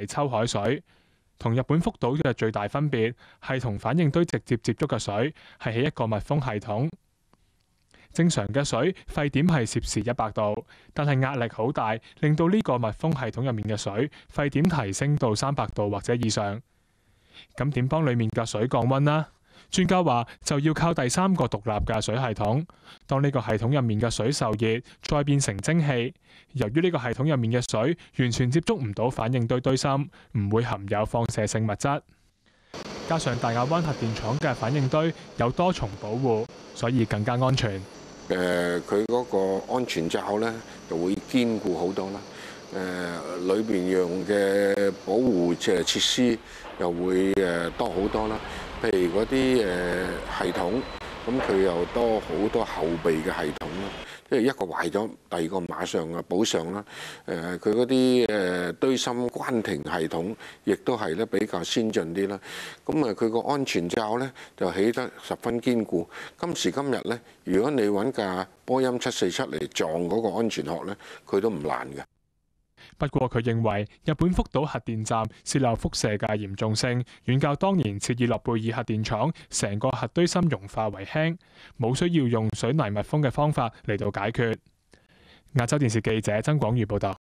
係抽海水。同日本福島嘅最大分別係同反應堆直接接觸嘅水係喺一個密封系統。正常嘅水沸點係攝氏100度，但係壓力好大，令到呢個密封系統入面嘅水沸點提升到300度或者以上。咁點幫裡面嘅水降溫呢？專家話就要靠第三個獨立嘅水系統。當呢個系統入面嘅水受熱，再變成蒸汽。由於呢個系統入面嘅水完全接觸唔到反應堆堆芯，唔會含有放射性物質。加上大亞灣核電廠嘅反應堆有多重保護，所以更加安全。佢嗰個安全罩咧就會堅固好多啦。裏邊用嘅保護設施又會多好多啦。譬如嗰啲系統，咁佢又多好多後備嘅系統啦。即係一個壞咗，第二個馬上補上啦。佢嗰啲堆芯關停系統，亦都係咧比較先進啲啦。咁佢個安全罩咧就起得十分堅固。今時今日咧，如果你揾架波音747嚟撞嗰個安全殼咧，佢都唔爛嘅。不過佢認為日本福島核電站洩漏輻射嘅嚴重性遠較當年切爾諾貝爾核電廠成個核堆芯融化為輕，冇需要用水泥密封嘅方法嚟到解決。亞洲電視記者曾廣如報導。